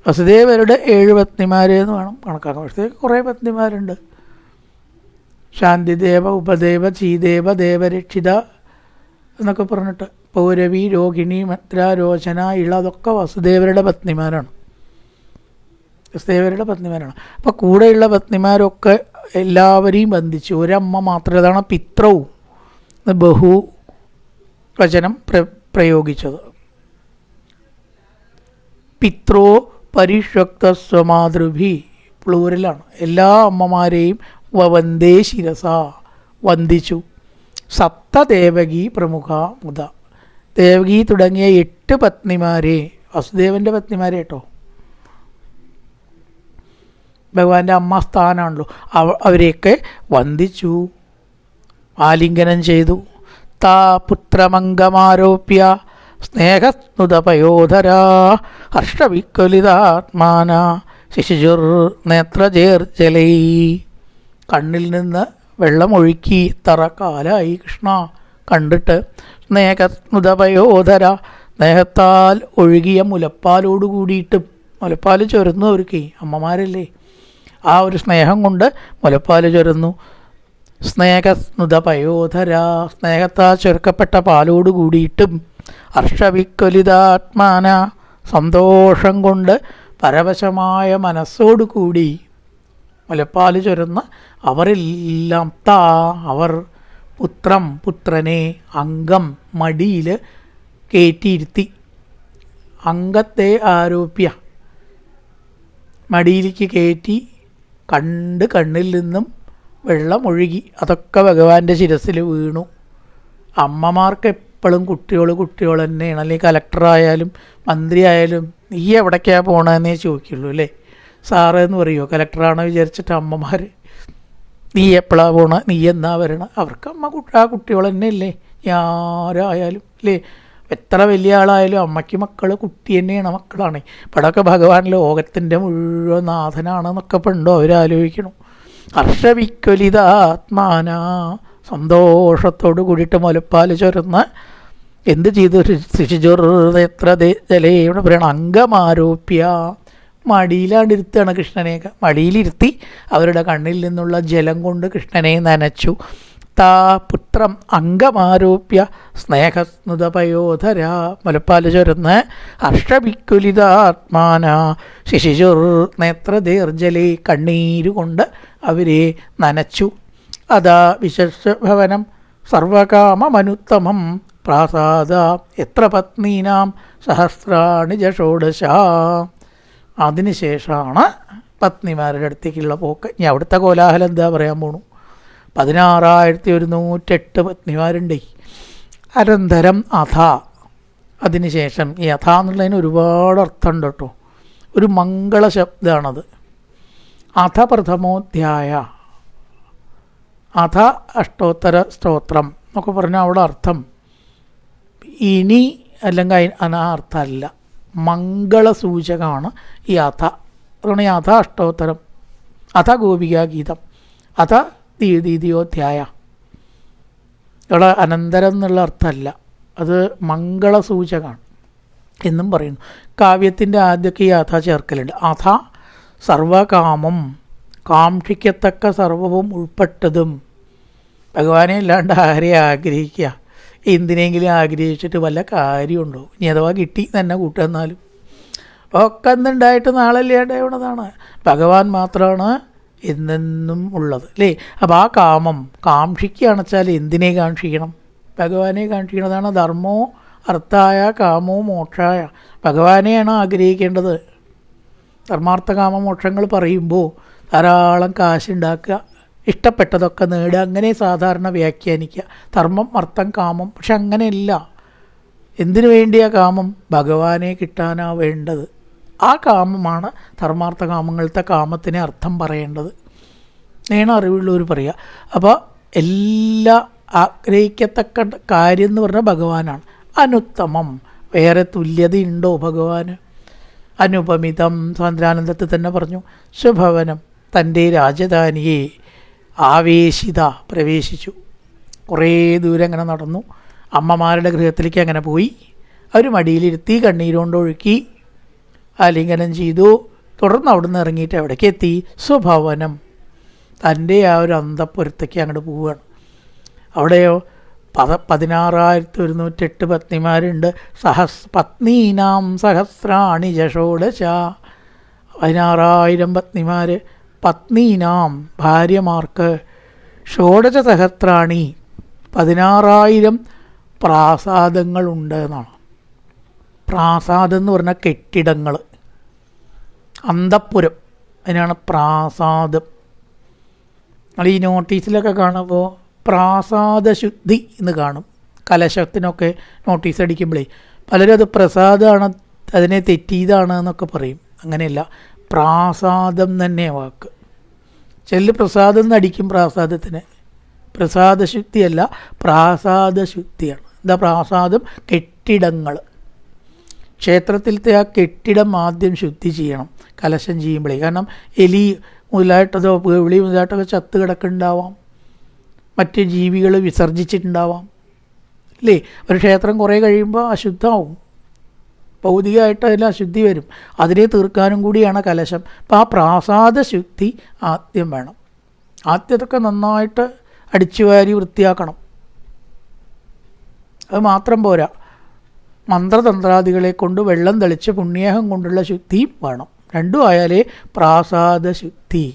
വസുദേവരുടെ 7 പത്നിമാരെ എന്ന് വേണം കണക്കാക്കാൻ. പക്ഷേ കുറേ പത്നിമാരുണ്ട്. ശാന്തിദേവ, ഉപദേവ, ചീദേവ, ദേവരക്ഷിത എന്നൊക്കെ പറഞ്ഞിട്ട് പൗരവി, രോഹിണി, മത്ര, രോചന, ഇള, അതൊക്കെ വസുദേവരുടെ പത്നിമാരാണ്. വസുദേവരുടെ പത്നിമാരാണ്. അപ്പോൾ കൂടെയുള്ള പത്നിമാരൊക്കെ എല്ലാവരെയും ബന്ധിച്ചു. ഒരമ്മ മാത്രം. അതാണ് പിത്രവും ബഹു വചനം പ്രയോഗിച്ചത്. പിത്രോ പരിഷ്വക്ത സ്വമാതൃഭി പ്ലൂരലാണ്. എല്ലാ അമ്മമാരെയും വന്ദേ ശിരസ വന്ദിച്ചു. സപ്തദേവകി പ്രമുഖ മുത. ദേവകി തുടങ്ങിയ 8 പത്നിമാരെ, വസുദേവൻ്റെ പത്നിമാരെ കേട്ടോ, ഭഗവാന്റെ അമ്മ സ്ഥാനമാണല്ലോ, അവരെയൊക്കെ വന്ദിച്ചു, ആലിംഗനം ചെയ്തു. താ പുത്രമംഗമാരോപ്യ സ്നേഹസ്നുതപയോധരാ ഹർഷവിക്വലിതാത്മാന ശിശുജുർ നേത്രജേർജലൈ. കണ്ണിൽ നിന്ന് വെള്ളമൊഴുക്കി തറ കാലായി കൃഷ്ണ കണ്ടിട്ട്. സ്നേഹസ്നുതപയോധര, സ്നേഹത്താൽ ഒഴുകിയ മുലപ്പാലോട് കൂടിയിട്ട്. മുലപ്പാൽ ചൊരുന്നു അവർക്ക്, അമ്മമാരല്ലേ. ആ ഒരു സ്നേഹം കൊണ്ട് മുലപ്പാൽ ചൊരുന്നു. സ്നേഹസ്നുതപയോധര, സ്നേഹത്താൽ ചുരുക്കപ്പെട്ട പാലോട് കൂടിയിട്ടും. ഹർഷവിക്വലിതാത്മാന, സന്തോഷം കൊണ്ട് പരവശമായ മനസ്സോടു കൂടി. മുലപ്പാൽ ചൊരുന്ന അവരെല്ലാം അവർ പുത്രനെ അംഗം മടിയിൽ കയറ്റിയിരുത്തി. അംഗത്തെ ആരോപ്യ മടിയിലേക്ക് കയറ്റി കണ്ണിൽ നിന്നും വെള്ളം ഒഴുകി. അതൊക്കെ ഭഗവാന്റെ ശിരസിൽ വീണു. അമ്മമാർക്ക് എപ്പോഴും കുട്ടികൾ തന്നെയാണ്. അല്ലെങ്കിൽ കലക്ടറായാലും മന്ത്രി ആയാലും നീ എവിടേക്കാണ് പോകണമെന്നേ ചോദിക്കുള്ളൂ അല്ലേ. സാറെന്ന് പറയുമോ? കലക്ടറാണോ വിചാരിച്ചിട്ട് അമ്മമാർ നീ എപ്പോഴാണ് പോണ, നീ എന്നാ വരണം? അവർക്ക് ആ കുട്ടികൾ തന്നെ അല്ലേ ആരായാലും അല്ലേ. എത്ര വലിയ ആളായാലും അമ്മയ്ക്ക് മക്കൾ കുട്ടി തന്നെയാണ്, മക്കളാണ്. ഇപ്പോഴൊക്കെ ഭഗവാൻ ലോകത്തിൻ്റെ മുഴുവൻ നാഥനാണെന്നൊക്കെ പണ്ടോ അവരാലോചിക്കണം. ഹർഷവിക്വലിതാത്മാന സന്തോഷത്തോട് കൂടിയിട്ട് മുലപ്പാൽ ചൊരുന്ന് എന്ത് ചെയ്തു? ശിശുചുർനെത്ര ജലേ ഇവിടെ പറയണം അംഗമാരോപ്യ മടിയിലാണ്ടിരുത്തുകയാണ് കൃഷ്ണനെയൊക്കെ. മടിയിലിരുത്തി അവരുടെ കണ്ണിൽ നിന്നുള്ള ജലം കൊണ്ട് കൃഷ്ണനെ നനച്ചു. പുത്രം അംഗമാരോപ്യ സ്നേഹസ്നുതപയോധര മുലപ്പാൽ ചൊരുന്ന് ഹർഷവിക്കുലിതാത്മാന ശിശുചുർ നേത്രദീർജലേ കണ്ണീരുകൊണ്ട് അവരെ നനച്ചു. അതാ വിശേഷഭവനം സർവകാമമനുത്തമം പ്രാസാദ എത്ര പത്നീനാം സഹസ്രാണി ഷോഡശ. അതിനുശേഷമാണ് പത്നിമാരുടെ അടുത്തേക്കുള്ള പോക്ക്. ഇനി അവിടുത്തെ കോലാഹലം എന്താ പറയാൻ പോണു? 16,108 പത്നിമാരുണ്ട്. അനന്തരം അഥ, അതിനുശേഷം ഈ അഥ എന്നുള്ളതിന് ഒരുപാട് അർത്ഥമുണ്ട് കേട്ടോ. ഒരു മംഗള ശബ്ദമാണത്. അഥ പ്രഥമോധ്യായ, അഥ അഷ്ടോത്തര സ്തോത്രം എന്നൊക്കെ പറഞ്ഞാൽ അവിടെ അർത്ഥം ഇനി അല്ലെങ്കിൽ അർത്ഥമല്ല, മംഗളസൂചകമാണ് ഈ അഥ. അതാണ് ഈ അഥ അഷ്ടോത്തരം, അഥ ഗോപികാഗീതം, അഥ ദീതിയോധ്യായ. ഇവിടെ അനന്തരം എന്നുള്ള അർത്ഥമല്ല, അത് മംഗളസൂചകമാണ് എന്നും പറയുന്നു. കാവ്യത്തിൻ്റെ ആദ്യമൊക്കെ ഈ അഥ ചേർക്കലുണ്ട്. അഥ സർവകാമം, കാക്ഷിക്കത്തക്ക സർവവും ഉൾപ്പെട്ടതും. ഭഗവാനെ അല്ലാണ്ട് ആരെയും ആഗ്രഹിക്കുക, എന്തിനെങ്കിലും ആഗ്രഹിച്ചിട്ട് വല്ല കാര്യമുണ്ടോ? ഇനി അഥവാ കിട്ടി തന്നെ കൂട്ടുന്നാലും ഒക്കെ എന്തുണ്ടായിട്ട് നാളല്ലാണ്ടാവണതാണ്. ഭഗവാൻ മാത്രമാണ് എന്നെന്നും ഉള്ളത് അല്ലേ. അപ്പോൾ ആ കാമം കാക്ഷിക്കുകയാണെന്ന് വെച്ചാൽ എന്തിനെ കാക്ഷിക്കണം? ഭഗവാനെ കാക്ഷിക്കണതാണ്. ധർമ്മോ അർത്ഥായ കാമോ മോക്ഷായ, ഭഗവാനെയാണ് ആഗ്രഹിക്കേണ്ടത്. ധർമാർത്ഥ കാമ മോക്ഷങ്ങൾ പറയുമ്പോൾ ധാരാളം കാശുണ്ടാക്കുക, ഇഷ്ടപ്പെട്ടതൊക്കെ നേടുക, അങ്ങനെ സാധാരണ വ്യാഖ്യാനിക്കുക. ധർമ്മം അർത്ഥം കാമം. പക്ഷെ അങ്ങനെയല്ല. എന്തിനു വേണ്ടിയാ കാമം? ഭഗവാനെ കിട്ടാനാ വേണ്ടത്. ആ കാമമാണ് ധർമാർത്ഥ കാമങ്ങളത്തെ കാമത്തിനെ അർത്ഥം പറയേണ്ടത് നേണ് അറിവുള്ളവർ പറയുക. അപ്പോൾ എല്ലാ ആഗ്രഹിക്കത്തക്ക കാര്യം എന്ന് പറഞ്ഞാൽ ഭഗവാനാണ്. അനുത്തമം, വേറെ തുല്യതയുണ്ടോ ഭഗവാന്? അനുപമിതം, സാന്ദ്രാനന്ദത്തിൽ തന്നെ പറഞ്ഞു. സ്വഭവനം, തൻ്റെ രാജധാനിയെ ആവേശിത പ്രവേശിച്ചു. കുറേ ദൂരം അങ്ങനെ നടന്നു. അമ്മമാരുടെ ഗൃഹത്തിലേക്ക് അങ്ങനെ പോയി. അവർ മടിയിലിരുത്തി കണ്ണീരുകൊണ്ട് ഒഴുക്കി ആലിംഗനം ചെയ്തു. തുടർന്ന് അവിടെ നിന്ന് ഇറങ്ങിയിട്ട് എവിടേക്ക് എത്തി? സ്വഭവനം, തൻ്റെ ആ ഒരു അന്തപ്പുരത്തേക്ക് അങ്ങോട്ട് പോവുകയാണ്. അവിടെയോ 16,108 പത്നിമാരുണ്ട്. പത്നീനാം സഹസ്രാണി ഷോഡശ, 16,000 പത്നിമാർ. പത്നീനാം ഭാര്യമാർക്ക്, ഷോഡശ സഹസ്രാണി 16,000 പ്രാസാദങ്ങളുണ്ട് എന്നാണ്. പ്രാസാദം എന്ന് പറഞ്ഞാൽ കെട്ടിടങ്ങൾ, അന്തപ്പുരം, അതിനാണ് പ്രാസാദം. നമ്മൾ ഈ നോട്ടീസിലൊക്കെ കാണുമ്പോൾ പ്രാസാദശുദ്ധി എന്ന് കാണും. കലശത്തിനൊക്കെ നോട്ടീസ് അടിക്കുമ്പോഴേ പലരും അത് പ്രസാദമാണ്, അതിനെ തെറ്റിയതാണ് എന്നൊക്കെ പറയും. അങ്ങനെയല്ല, പ്രാസാദം തന്നെ വാക്ക്. ചില പ്രസാദം എന്നടിക്കും പ്രാസാദത്തിന്. പ്രസാദശുദ്ധിയല്ല, പ്രാസാദശുദ്ധിയാണ്. എന്താ പ്രാസാദം? കെട്ടിടങ്ങൾ. ക്ഷേത്രത്തിലത്തെ ആ കെട്ടിടം ആദ്യം ശുദ്ധി ചെയ്യണം കലശം ചെയ്യുമ്പോഴേ. കാരണം എലി മുതലായിട്ടതോ വിളി മുതലായിട്ടൊക്കെ ചത്ത് കിടക്കുന്നുണ്ടാവാം, മറ്റ് ജീവികൾ വിസർജിച്ചിട്ടുണ്ടാവാം അല്ലേ. ഒരു ക്ഷേത്രം കുറേ കഴിയുമ്പോൾ അശുദ്ധമാവും, ഭൗതികമായിട്ട് അതിൽ അശുദ്ധി വരും. അതിനെ തീർക്കാനും കൂടിയാണ് കലശം. അപ്പോൾ ആ പ്രാസാദ ശുദ്ധി ആദ്യം വേണം. ആദ്യത്തൊക്കെ നന്നായിട്ട് അടിച്ചുവാരി വൃത്തിയാക്കണം. അത് മാത്രം പോരാ, മന്ത്രതന്ത്രാദികളെ കൊണ്ട് വെള്ളം തെളിച്ച് പുണ്യേഹം കൊണ്ടുള്ള ശുദ്ധിയും വേണം. രണ്ടും ആയാലേ പ്രാസാദ ശുദ്ധി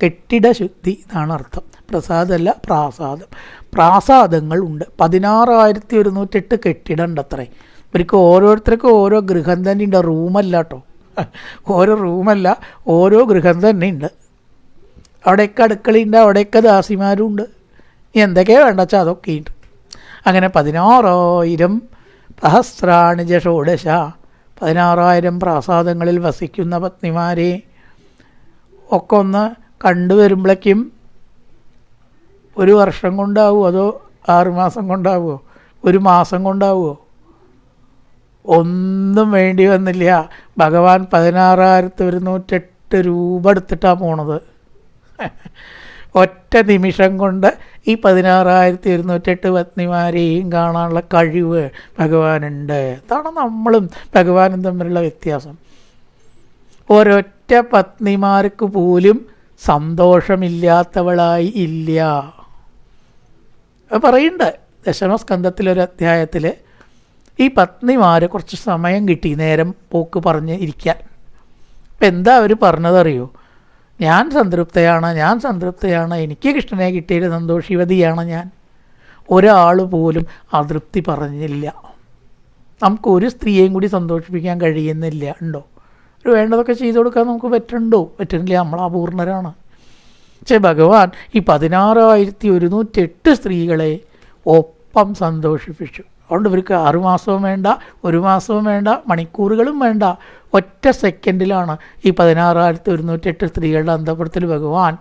കെട്ടിടശുദ്ധി എന്നാണ് അർത്ഥം. പ്രസാദമല്ല, പ്രാസാദം. പ്രാസാദങ്ങൾ ഉണ്ട്. 16,108 കെട്ടിടം ഉണ്ട് അത്രേ. ഇവർക്ക് ഓരോരുത്തർക്കും ഓരോ ഗൃഹം തന്നെ ഉണ്ട്. റൂമല്ല കേട്ടോ, ഓരോ റൂമല്ല, ഓരോ ഗൃഹം തന്നെ ഉണ്ട്. അവിടെയൊക്കെ അടുക്കളയുണ്ട്, അവിടെയൊക്കെ ദാസിമാരും ഉണ്ട്. എന്തൊക്കെയാണ് വേണ്ട വെച്ചാൽ അതൊക്കെ ഉണ്ട്. അങ്ങനെ 16,000 സഹസ്രാണി ഷോഡശ, 16,000 പ്രാസാദങ്ങളിൽ വസിക്കുന്ന പത്നിമാരെ ഒക്കെ ഒന്ന് കണ്ടുവരുമ്പോഴേക്കും 1 വർഷം കൊണ്ടാവുമോ, അതോ 6 മാസം കൊണ്ടാവുമോ, 1 മാസം കൊണ്ടാവുമോ? ഒന്നും വേണ്ടി വന്നില്ല. ഭഗവാൻ 16,108 രൂപ എടുത്തിട്ടാണ് പോണത്. ഒറ്റ നിമിഷം കൊണ്ട് ഈ 16,108 പത്നിമാരെയും കാണാനുള്ള കഴിവ് ഭഗവാനുണ്ട്. അതാണ് നമ്മളും ഭഗവാനും തമ്മിലുള്ള വ്യത്യാസം. ഒരൊറ്റ പത്നിമാർക്ക് പോലും സന്തോഷമില്ലാത്തവളായി ഇല്ല. പറയുന്നുണ്ട് ദശമസ്കന്ധത്തിലൊരു അധ്യായത്തിൽ ഈ പത്നിമാർ കുറച്ച് സമയം കിട്ടി നേരം പോക്ക് പറഞ്ഞ് ഇരിക്കാൻ. അപ്പം എന്താ അവർ പറഞ്ഞതറിയോ? ഞാൻ സംതൃപ്തയാണ്, എനിക്ക് കൃഷ്ണനെ കിട്ടിയത് സന്തോഷിവതിയാണ് ഞാൻ. ഒരാൾ പോലും അതൃപ്തി പറഞ്ഞില്ല. നമുക്കൊരു സ്ത്രീയെയും കൂടി സന്തോഷിപ്പിക്കാൻ കഴിയുന്നില്ല. ഉണ്ടോ? ഒരു വേണ്ടതൊക്കെ ചെയ്തു കൊടുക്കാൻ നമുക്ക് പറ്റുന്നില്ല. നമ്മൾ അപൂർണരാണ്. പക്ഷേ ഭഗവാൻ ഈ 16,108 സ്ത്രീകളെ ഒപ്പം സന്തോഷിപ്പിച്ചു. അതുകൊണ്ട് ഇവർക്ക് 6 മാസവും വേണ്ട, 1 മാസവും വേണ്ട, മണിക്കൂറുകളും വേണ്ട, ഒറ്റ സെക്കൻഡിലാണ് ഈ 16,108 സ്ത്രീകളുടെ അന്തഃപുരത്തിൽ ഭഗവാൻ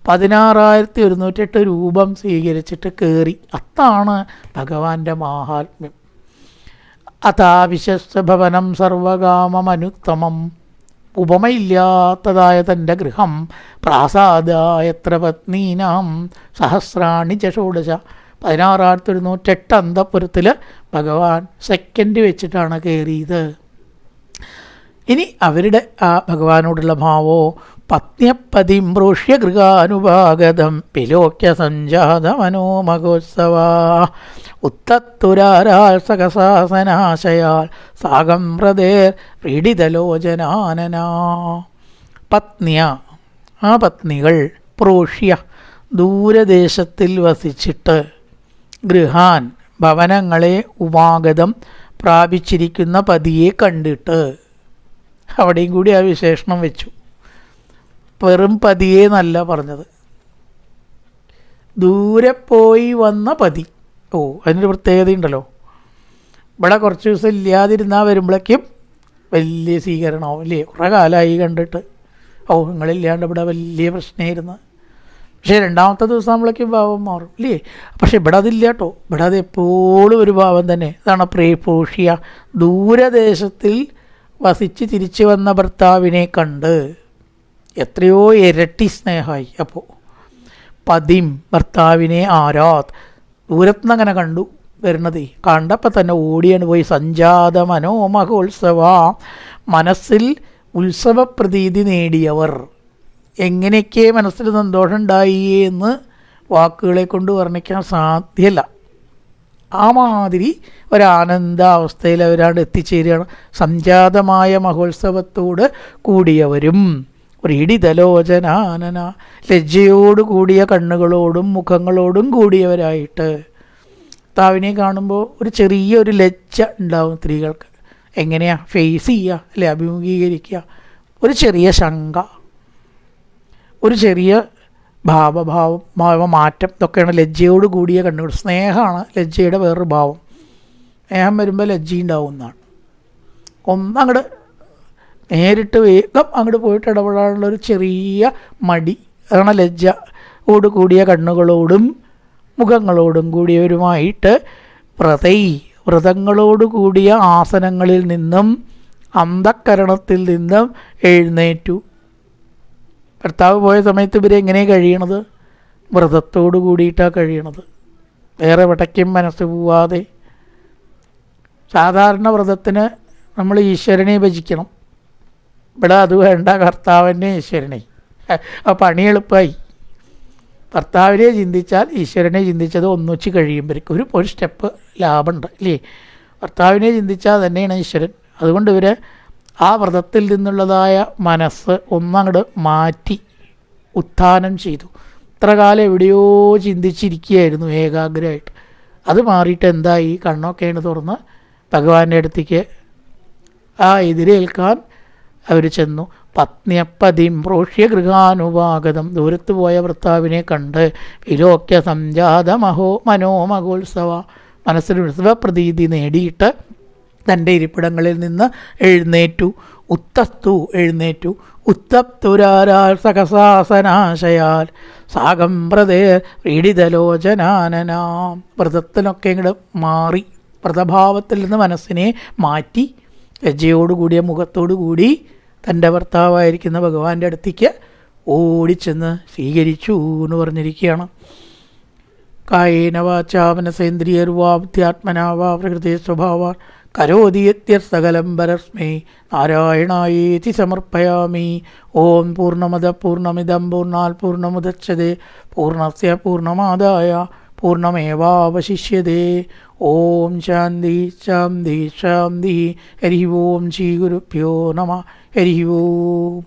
16,108 രൂപം സ്വീകരിച്ചിട്ട് കയറി. അതാണ് ഭഗവാന്റെ മാഹാത്മ്യം. അതാവിശ്വഭവനം സർവകാമമനുത്തമം, ഉപമയില്ലാത്തതായ തൻ്റെ ഗൃഹം പ്രാസാദായത്ര പത്നീനാം സഹസ്രാണി ഷോഡശ. 16,108 അന്തഃപുരത്തിൽ ഭഗവാൻ സെക്കൻഡ് വെച്ചിട്ടാണ് കയറിയത്. ഇനി അവരുടെ ആ ഭഗവാനോടുള്ള ഭാവോ പത്ന്യപതിം പ്രോഷ്യ ഗൃഹാനുഭാഗതം വിലോക്യ സഞ്ജാത മനോമഹോത്സവ ഉത്തത്തുരാരാൽ സകസാസനാശയാൽ സാഗം ഹൃദയർ പീഡിതലോചനാനനാ. പത്നിയ, ആ പത്നികൾ, പ്രോഷ്യ, ദൂരദേശത്തിൽ വസിച്ചിട്ട്, ഗൃഹാൻ, ഭവനങ്ങളെ, ഉപാഗതം, പ്രാപിച്ചിരിക്കുന്ന പതിയെ കണ്ടിട്ട്. അവിടെയും കൂടി ആ വിശേഷണം വെച്ചു. വെറും പതിയെ എന്നല്ല പറഞ്ഞത്, ദൂരെ പോയി വന്ന പതി. അതിനൊരു പ്രത്യേകതയുണ്ടല്ലോ. ഇവിടെ കുറച്ച് ദിവസം ഇല്ലാതിരുന്നാൽ വരുമ്പോഴേക്കും വലിയ സ്വീകരണമാവും അല്ലേ? കുറേ കാലമായി കണ്ടിട്ട്, നിങ്ങളില്ലാണ്ട് ഇവിടെ വലിയ പ്രശ്നമായിരുന്നു. പക്ഷേ 2ാമത്തെ ദിവസം നമ്മളേക്കും ഭാവം മാറും അല്ലേ? പക്ഷെ ഇവിടെ അതില്ല കേട്ടോ. ഇവിടെ അത് എപ്പോഴും ഒരു ഭാവം തന്നെ. അതാണ് പ്രേപോഷ്യ, ദൂരദേശത്തിൽ വസിച്ച് തിരിച്ചു വന്ന ഭർത്താവിനെ കണ്ട് എത്രയോ ഇരട്ടി സ്നേഹമായി. അപ്പോൾ പതിം, ഭർത്താവിനെ, ആരാത്, ദൂരത്തുനിന്ന് അങ്ങനെ കണ്ടു വരുന്നത്. കണ്ടപ്പോൾ തന്നെ ഓടിയാണ് പോയി. സഞ്ജാത മനോമഹോത്സവ, മനസ്സിൽ ഉത്സവപ്രതീതി നേടിയവർ. എങ്ങനെയൊക്കെ മനസ്സിൽ സന്തോഷം ഉണ്ടായി എന്ന് വാക്കുകളെ കൊണ്ട് വർണ്ണിക്കാൻ സാധ്യമല്ല. ആ മാതിരി ഒരാനന്ദാവസ്ഥയിൽ അവരാണ് എത്തിച്ചേരുകയാണ്. സംജാതമായ മഹോത്സവത്തോട് കൂടിയവരും പ്രീഡിതലോചനാനന, ലജ്ജയോട് കൂടിയ കണ്ണുകളോടും മുഖങ്ങളോടും കൂടിയവരായിട്ട്. ഭർത്താവിനെ കാണുമ്പോൾ ഒരു ചെറിയൊരു ലജ്ജ ഉണ്ടാവും സ്ത്രീകൾക്ക്. എങ്ങനെയാ ഫേസ് ചെയ്യുക അല്ലെ, അഭിമുഖീകരിക്കുക? ഒരു ചെറിയ ശങ്ക, ഒരു ചെറിയ ഭാവമാറ്റം, ഇതൊക്കെയാണ് ലജ്ജയോട് കൂടിയ കണ്ണുകൾ. സ്നേഹമാണ് ലജ്ജയുടെ വേറൊരു ഭാവം. സ്നേഹം വരുമ്പോൾ ലജ്ജയുണ്ടാവും എന്നാണ്. ഒന്നങ്ങോട്ട് നേരിട്ട് വേഗം അങ്ങോട്ട് പോയിട്ട് ഇടപെടാനുള്ളൊരു ചെറിയ മടി, അതാണ് ലജ്ജയോട് കൂടിയ കണ്ണുകളോടും മുഖങ്ങളോടും കൂടിയവരുമായിട്ട് വ്രതങ്ങളോട് കൂടിയ ആസനങ്ങളിൽ നിന്നും അന്ധക്കരണത്തിൽ നിന്നും എഴുന്നേറ്റു. ഭർത്താവ് പോയ സമയത്ത് ഇവരെ എങ്ങനെയാണ് കഴിയണത്? വ്രതത്തോടു കൂടിയിട്ടാണ് കഴിയണത്. വേറെ വടക്കും മനസ്സ് പോവാതെ. സാധാരണ വ്രതത്തിന് നമ്മൾ ഈശ്വരനെ ഭജിക്കണം. ഇവിടെ അത് വേണ്ട, കർത്താവിനെ ഈശ്വരനെ. ആ പണി എളുപ്പമായി. ഭർത്താവിനെ ചിന്തിച്ചാൽ ഈശ്വരനെ ചിന്തിച്ചത് ഒന്നിച്ച് കഴിയുമ്പോഴേക്കും ഒരു സ്റ്റെപ്പ് ലാഭമുണ്ട് അല്ലേ? ഭർത്താവിനെ ചിന്തിച്ചാൽ തന്നെയാണ് ഈശ്വരൻ. അതുകൊണ്ട് ഇവർ ആ വ്രതത്തിൽ നിന്നുള്ളതായ മനസ്സ് ഒന്നങ്ങോട്ട് മാറ്റി ഉത്ഥാനം ചെയ്തു. ഇത്ര കാലം എവിടെയോ ചിന്തിച്ചിരിക്കുകയായിരുന്നു ഏകാഗ്രമായിട്ട്. അത് മാറിയിട്ട് എന്തായി? കണ്ണൊക്കെയാണ് തുറന്ന് ഭഗവാന്റെ അടുത്തേക്ക് എതിരേൽക്കാൻ അവർ ചെന്നു. പത്നിയപ്പതിം പ്രോഷ്യ ഗൃഹാനുവാഗതം. ദൂരത്ത് പോയ ഭർത്താവിനെ കണ്ട് വിലോക്യ സംജാത മനോമഹോത്സവ. മനസ്സിൽ ഉത്സവപ്രതീതി നേടിയിട്ട് തൻ്റെ ഇരിപ്പിടങ്ങളിൽ നിന്ന് എഴുന്നേറ്റു. ഉത്തസ്തു എഴുന്നേറ്റു. ഉത്തപ്തുരാരാൽ സകസാസനാശയാൽ സാഗംപ്രതേ പീഡിതലോചനാനനാം. വ്രതത്തിനൊക്കെ ഇങ്ങോട്ട് മാറി, വ്രതഭാവത്തിൽ നിന്ന് മനസ്സിനെ മാറ്റി ലജ്ജയോടുകൂടിയ മുഖത്തോടുകൂടി തൻ്റെ ഭർത്താവായിരിക്കുന്ന ഭഗവാന്റെ അടുത്തേക്ക് ഓടിച്ചെന്ന് സ്വീകരിച്ചു എന്ന് പറഞ്ഞിരിക്കുകയാണ്. കായേന വാചാ മനസേന്ദ്രിയർവാ ബുദ്ധ്യാത്മനാ വാ പ്രകൃതി സ്വഭാവാ കരോതി യത്യസകലം പരസ്മൈ നാരായണായേതി സമർപ്പയാമി. ഓം പൂർണ്ണമദ പൂർണ്ണമിദം പൂർണ്ണാത് പൂർണ്ണമുദച്യതേ പൂർണ്ണസ്യ പൂർണ്ണമാദായ പൂർണ്ണമേവാവശിഷ്യതേ. ഓം ശാന്തി ശാന്തി ശാന്തി. ഹരി ഓം ശ്രീ ഗുരുഭ്യോ നമഃ. ഹരി ഓം.